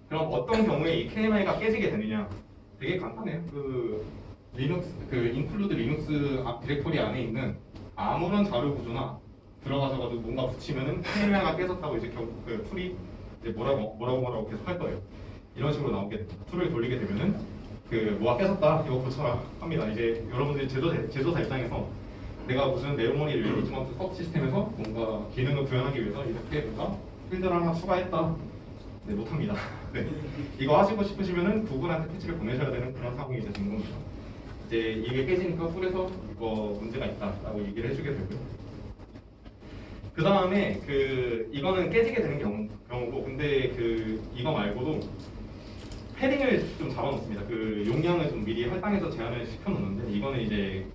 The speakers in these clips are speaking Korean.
그럼 어떤 경우에 이 KMI가 깨지게 되느냐? 되게 간단해요. 그 리눅스, 그 인클루드 리눅스 디렉토리 안에 있는 아무런 자료 구조나 들어가셔가지고 뭔가 붙이면은 KMI가 깨졌다고 이제 그 툴이 이제 뭐라고 계속 할 거예요. 이런 식으로 나오게 됩니다. 툴을 돌리게 되면은 그 뭐가 깨졌다 이거 고쳐라 합니다. 이제 여러분들이 제조사 입장에서 내가 무슨 메모리 매니지먼트 서브 시스템에서 뭔가 기능을 구현하기 위해서 이렇게 뭔가 필드를 하나 추가했다. 네, 못합니다. 네. 이거 하시고 싶으시면은 구글한테 패치를 보내셔야 되는 그런 상황이 이제 된 겁니다. 이제 이게 깨지니까 툴에서 이거 문제가 있다라고 얘기를 해주게 되고요. 그 다음에 그 이거는 깨지게 되는 경우고, 근데 그 이거 말고도 패딩을 좀 잡아놓습니다. 그 용량을 좀 미리 할당해서 제한을 시켜놓는데, 이거는 이제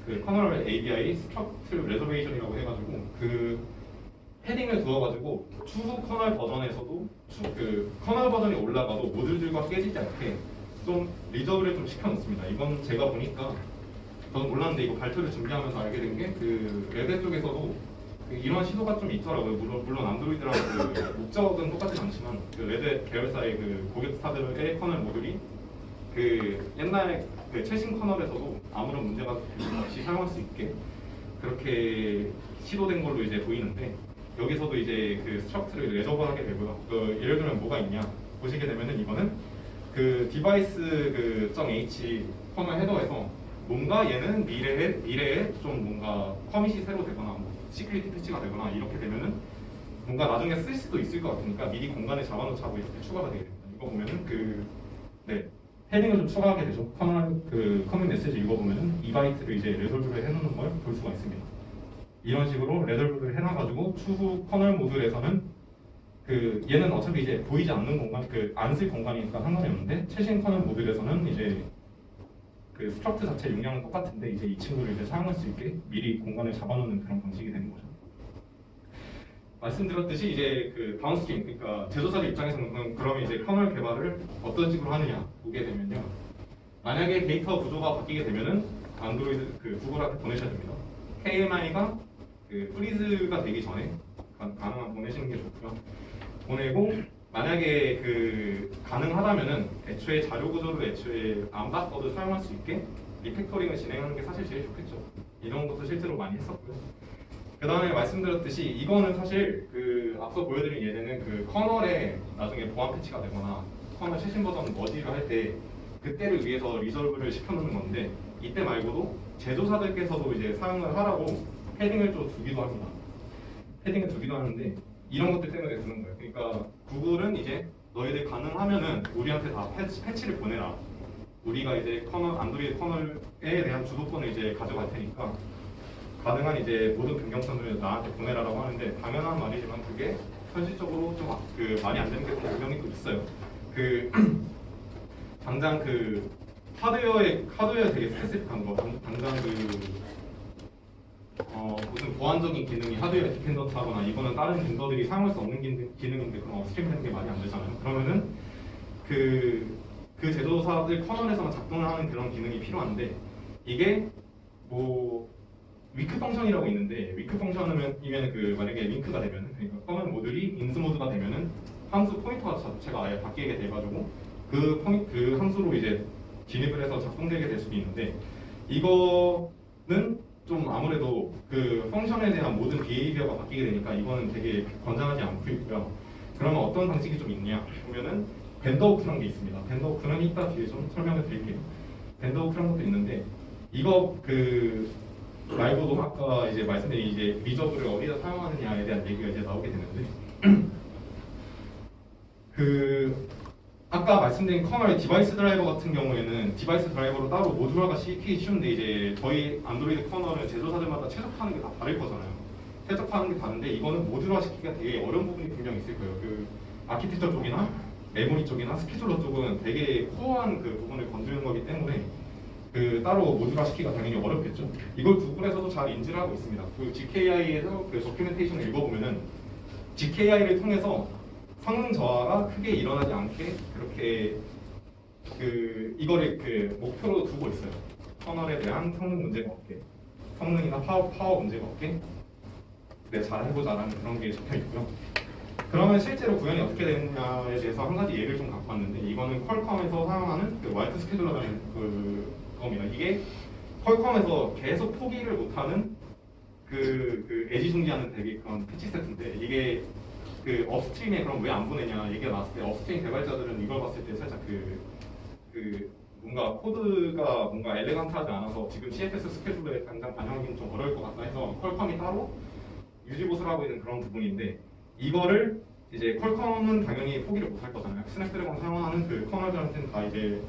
그 커널 ABI 스트럭트 레저베이션이라고 해가지고 그 패딩을 두어가지고 추후 커널 버전에서도 그 커널 버전이 올라가도 모듈들과 깨지지 않게 좀 리저브를 좀 시켜놓습니다. 이건 제가 보니까 저는 몰랐는데 이거 발표를 준비하면서 알게 된 게 그 레드 쪽에서도 이런 시도가 좀 있더라고요. 물론 안드로이드랑 그 목적은 똑같진 않지만 그 레드 계열사의 그 고객사들의 커널 모듈이 그 옛날 그 최신 커널에서도 아무런 문제가 없이 사용할 수 있게 그렇게 시도된 걸로 이제 보이는데, 여기서도 이제 그 스트럭트를 레저버하게 되고요. 그 예를 들면 뭐가 있냐 보시게 되면은 이거는 그 디바이스 그 .h 커널 헤더에서 뭔가 얘는 미래에 좀 뭔가 커밋이 새로 되거나 뭐 시큐리티 패치가 되거나 이렇게 되면은 뭔가 나중에 쓸 수도 있을 것 같으니까 미리 공간에 잡아놓자고 이렇게 추가가 되게 됩니다. 이거 보면은 패딩을 좀 추가하게 되죠. 그 커밋 메시지 읽어보면은 2바이트를 이제 레졸브를 해놓는 걸 볼 수가 있습니다. 이런 식으로 레졸브를 해놔가지고 추후 커널 모듈에서는 그 얘는 어차피 이제 보이지 않는 공간, 그 안 쓸 공간이니까 상관이 없는데, 최신 커널 모듈에서는 이제 그 스트럭트 자체 용량은 똑같은데 이제 이 친구를 이제 사용할 수 있게 미리 공간을 잡아놓는 그런 방식이 되는 거죠. 말씀드렸듯이 이제 그 다운스트림, 그러니까 제조사들 입장에서는 그러면 이제 커널 개발을 어떤 식으로 하느냐 보게 되면요. 만약에 데이터 구조가 바뀌게 되면은 안드로이드 그 구글한테 보내셔야 됩니다. KMI가 그 프리즈가 되기 전에 가능한 보내시는 게 좋고요. 보내고 만약에 그 가능하다면은 애초에 자료 구조를 애초에 안 바꿔도 사용할 수 있게 리팩토링을 진행하는 게 사실 제일 좋겠죠. 이런 것도 실제로 많이 했었고요. 그 다음에 말씀드렸듯이 이거는 사실 그 앞서 보여드린 예제는 그 커널에 나중에 보안 패치가 되거나 커널 최신 버전 머지를 할 때 그때를 위해서 리졸브를 시켜놓는 건데, 이때 말고도 제조사들께서도 이제 사용을 하라고 패딩을 좀 두기도 합니다. 패딩을 두기도 하는데 이런 것들 때문에 두는 거예요. 그러니까 구글은 이제 너희들 가능하면은 우리한테 다 패치를 보내라. 우리가 이제 안드로이드 커널에 대한 주도권을 이제 가져갈 테니까 가능한 이제 모든 변경점을 나한테 보내라라고 하는데, 당연한 말이지만 그게 현실적으로 좀 그 말이 안 되는 게 분명히 또 있어요. 그 당장 그 하드웨어에 되게 스페시픽한 거, 당장 그 무슨 보안적인 기능이 하드웨어 디펜던트하거나 이거는 다른 vendor들이 사용할 수 없는 기능인데 그럼 업스트림 되는 게 많이 안 되잖아요. 그러면은 그 제조사들 커널에서만 작동을 하는 그런 기능이 필요한데, 이게 뭐 위크 펑션이라고 있는데, 위크 펑션이면 그 만약에 링크가 되면은, 그러니까 커널 모듈이 인스 모드가 되면은 함수 포인터 자체가 아예 바뀌게 돼가지고 그 함수로 이제 진입을 해서 작동되게 될 수도 있는데, 이거는 좀 아무래도 그 펑션에 대한 모든 비헤이비어가 바뀌게 되니까 이거는 되게 권장하지 않고 있고요. 그러면 어떤 방식이 좀 있냐 보면은 벤더 호크라는 게 있습니다. 벤더 호크는 이따 뒤에 좀 설명을 드릴게요. 벤더 호크라는 것도 있는데, 이거 그 말고도 아까 이제 말씀드린 이제 리저브를 어디다 사용하느냐에 대한 얘기가 이제 나오게 되는데 그 아까 말씀드린 커널 디바이스 드라이버 같은 경우에는 디바이스 드라이버로 따로 모듈화가 시키기 쉬운데, 이제 저희 안드로이드 커널은 제조사들마다 최적화하는 게 다 다를 거잖아요. 최적화하는 게 다른데 이거는 모듈화 시키기가 되게 어려운 부분이 분명히 있을 거예요. 그 아키텍처 쪽이나 메모리 쪽이나 스케줄러 쪽은 되게 코어한 그 부분을 건드리는 거기 때문에 그 따로 모듈화 시키기가 당연히 어렵겠죠. 이걸 구글에서도 잘 인지를 하고 있습니다. 그 GKI에서 그 도큐멘테이션을 읽어보면은 GKI를 통해서 성능 저하가 크게 일어나지 않게 그렇게 그 이거를 그 목표로 두고 있어요. 커널에 대한 성능 문제가 없게, 성능이나 파워 문제가 없게 잘 해보자라는 그런 게 적혀 있고요. 그러면 실제로 구현이 어떻게 되느냐에 대해서 한 가지 예를 좀 갖고 왔는데 이거는 퀄컴에서 사용하는 그 와이트 스케줄러라는 겁니다. 이게 퀄컴에서 계속 포기를 못하는 그 애지중지하는 되게 그런 패치 세트인데 이게 그 업스트림에 그럼 왜 안 보내냐 얘기가 나왔을 때 업스트림 개발자들은 이걸 봤을 때 살짝 그 뭔가 코드가 뭔가 엘레강트하지 않아서 지금 CFS 스케줄러에 당장 반영하기는 좀 어려울 것 같다 해서 퀄컴이 따로 유지보수를 하고 있는 그런 부분인데 이거를 이제 퀄컴은 당연히 포기를 못 할 거잖아요. 스냅드래곤 사용하는 그 커널들한테는 다 이제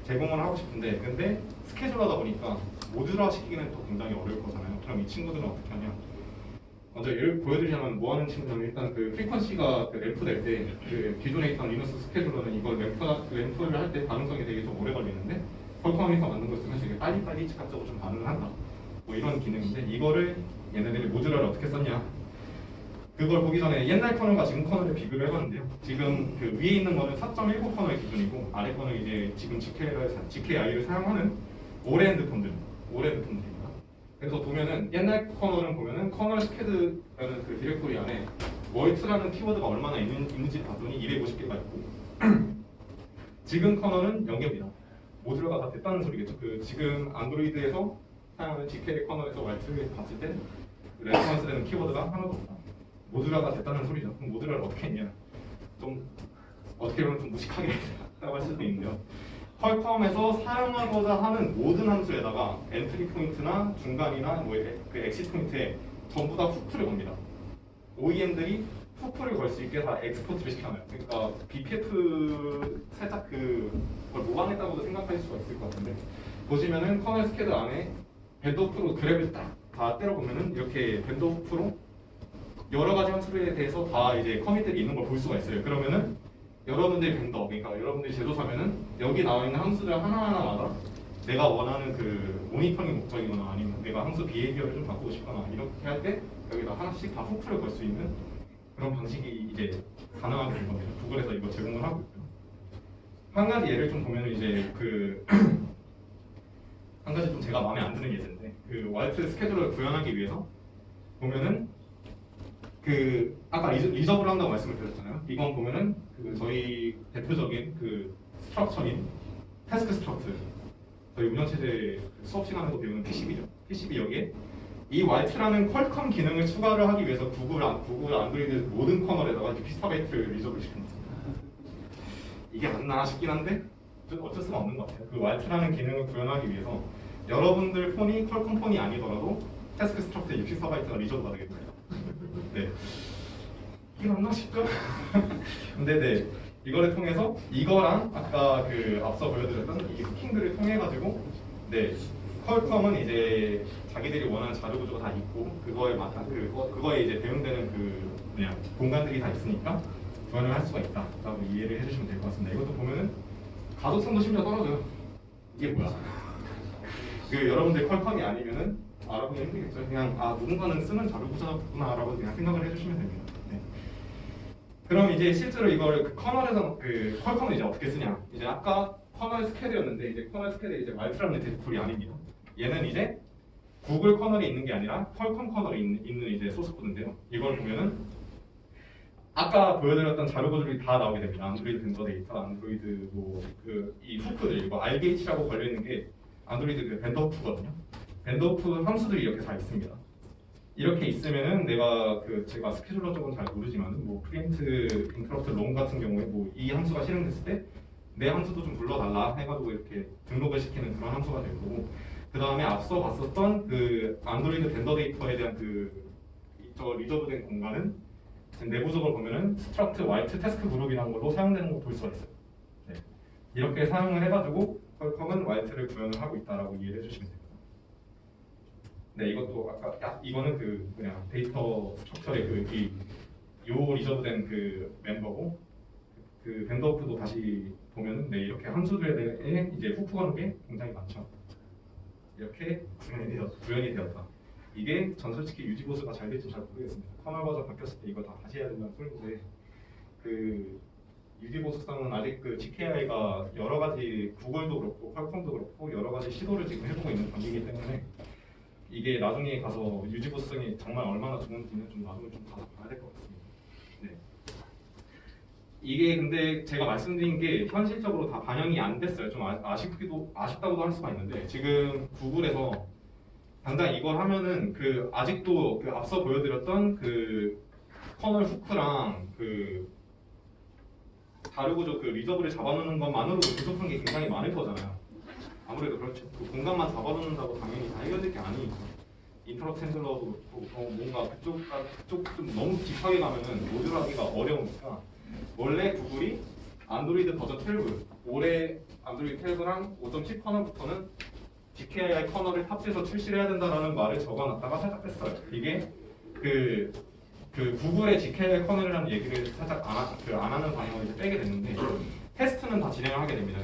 제공을 하고 싶은데 근데 스케줄러다 보니까 모듈화 시키기는 또 굉장히 어려울 거잖아요. 그럼 이 친구들은 어떻게 하냐? 먼저 예를 보여드리자면 뭐 하는 친구냐면 일단 그 프리퀀시가 그 램프 될 때 그 기존에 있던 리눅스 스케줄러는 이걸 램프를 할 때 반응성이 되게 좀 오래 걸리는데 퀄컴에서 만든 걸 쓰면 되게 빨리빨리 즉각적으로 좀 반응을 한다. 뭐 이런 기능인데 이거를 얘네들이 모듈화를 어떻게 썼냐? 그걸 보기 전에 옛날 커널과 지금 커널을 비교를 해봤는데요. 지금 그 위에 있는 거는 4.19 커널 기준이고 아래 거는 이제 지금 GKI를 사용하는 올해엔드 폰들입니다. 그래서 보면은 옛날 커널은 보면은 커널 스캐드라는 그 디렉토리 안에 월트라는 키워드가 얼마나 있는지 봤더니 250개가 있고 지금 커널은 0개입니다. 모듈화가 다 됐다는 소리겠죠. 그 지금 안드로이드에서 사용하는 GK 커널에서 월트를 봤을 때 레퍼런스 되는 키워드가 하나도 없다. 모듈화가 됐다는 소리죠. 그럼 모듈화를 어떻게 했냐? 좀 어떻게 보면 좀 무식하게 했다고 할 수도 있는데요. 퀄컴에서 사용하고자 하는 모든 함수에다가 엔트리 포인트나 중간이나 뭐 그 엑시트 포인트에 전부 다 후크를 겁니다. OEM들이 후크를 걸 수 있게 다 엑스포트를 시켜놔요. 그러니까 BPF 살짝 그걸 모방했다고도 생각하실 수가 있을 것 같은데 보시면은 커널 스캐드 안에 밴드오프로 그래프를 딱 다 때려보면은 이렇게 밴드오프로 여러 가지 함수에 대해서 다 이제 커밋들이 있는 걸 볼 수가 있어요. 그러면은 여러분들 벤더, 그러니까 여러분들이 제조사면은 여기 나와 있는 함수들 하나하나마다 내가 원하는 그 모니터링 목적이거나 아니면 내가 함수 비헤이비어를 좀 바꾸고 싶거나 이렇게 할 때 여기다 하나씩 다 후크를 걸 수 있는 그런 방식이 이제 가능하게 된 겁니다. 구글에서 이거 제공을 하고 있고요. 한 가지 예를 좀 보면은 이제 그 한 가지 좀 제가 마음에 안 드는 예제인데 그 와이트 스케줄을 구현하기 위해서 보면은 그 아까 리저브를 한다고 말씀을 드렸잖아요. 이건 보면은 그 저희 대표적인 그 스트럭처인 태스크 스트럭트 저희 운영체제 수업 시간에도 배우는 T12죠. T12 여기에 이 Y트라는 퀄컴 기능을 추가를 하기 위해서 구글 안드로이드 모든 커널에다가 피스타베이트를 리저브를 시켰습니다. 이게 맞나 싶긴 한데 어쩔 수가 없는 것 같아요. 그 Y트라는 기능을 구현하기 위해서 여러분들 폰이 퀄컴 폰이 아니더라도 태스크 스트럭트에 64바이트가 리저브가 되겠네요. 네. 이게 맞나 싶죠? 근데 네. 이거를 통해서 이거랑 아까 그 앞서 보여드렸던 이 후킹들을 통해 가지고 네. 퀄컴은 이제 자기들이 원하는 자료 구조가 다 있고 그거에 맞다 그거에 이제 대응되는 그 뭐냐 공간들이 다 있으니까 구현을 할 수가 있다라고 이해를 해주시면 될 것 같습니다. 이것도 보면은 가독성도 심지어 떨어져요. 이게 뭐야? 그 여러분들 퀄컴이 아니면은 알아보기 힘들겠죠. 그냥 누군가는 쓰는 자료 구조구나라고 그냥 생각을 해주시면 됩니다. 네. 그럼 이제 실제로 이걸 그 커널에서 그 퀄컴은 이제 어떻게 쓰냐? 이제 아까 커널 스캐드였는데 이제 커널 스캐드 이제 말트라는 디렉토리 아닙니다. 얘는 이제 구글 커널이 있는 게 아니라 퀄컴 커널이 있는 이제 소스 코드인데요. 이걸 보면은 아까 보여드렸던 자료 구조들이 다 나오게 됩니다. 안드로이드 벤더 데이터, 안드로이드 뭐 그 이 후크들 이거 RBH라고 걸려 있는 게 안드로이드 그 벤더 후크거든요. 밴드 오프 함수들이 이렇게 다 있습니다. 이렇게 있으면은 내가 그 제가 스케줄러 쪽은 잘 모르지만 뭐 프린트 인터럽트 롱 같은 경우에 뭐 이 함수가 실행됐을 때 내 함수도 좀 불러달라 해가지고 이렇게 등록을 시키는 그런 함수가 될 거고 그 다음에 앞서 봤었던 그 안드로이드 밴더 데이터에 대한 그 리저브된 공간은 내부적으로 보면은 스트럭트 와이트 태스크 그룹이라는 걸로 사용되는 걸 볼 수가 있어요. 네. 이렇게 사용을 해가지고 퀄컴은 와이트를 구현을 하고 있다라고 이해를 해주시면 됩니다. 네, 이것도 아까 이거는 그 그냥 데이터 스트럭처의 요 리저브된 그 멤버고 그 밴드오프도 다시 보면은 네 이렇게 함수들에 대해 이제 후크 거는 게 굉장히 많죠. 이렇게 구현이 되었다. 이게 전 솔직히 유지보수가 잘 될지 잘 모르겠습니다. 커널 버전 바뀌었을 때 이거 다 다시 해야 된다는 소리인데 그 유지보수성은 아직 그 GKI가 여러 가지 구글도 그렇고 퀄컴도 그렇고 여러 가지 시도를 지금 해보고 있는 단계이기 때문에 이게 나중에 가서 유지보수성이 정말 얼마나 좋은지는 좀 나중에 좀 가서 봐야 될 것 같습니다. 네. 이게 근데 제가 말씀드린 게 현실적으로 다 반영이 안 됐어요. 좀 아쉽다고도 할 수가 있는데 지금 구글에서 당장 이걸 하면은 그 아직도 그 앞서 보여드렸던 그 커널 후크랑 그 자료구조 그 리저브를 잡아놓는 것만으로도 부족한 게 굉장히 많을 거잖아요. 아무래도 그렇죠. 그 공간만 잡아놓는다고 당연히 다 해결될 게 아니니까. 인터럽트 핸들러도 그렇고 뭔가 그쪽 좀 너무 딥하게 가면은 모듈하기가 어려우니까 원래 구글이 안드로이드 버전 12 올해 안드로이드 12랑 5.7 커널부터는 DKI 커널을 탑재해서 출시를 해야 된다는 말을 적어놨다가 살짝 뺐어요. 이게 그 구글의 DKI 커널이라는 얘기를 살짝 안 하는 방향으로 이제 빼게 됐는데 테스트는 다 진행을 하게 됩니다.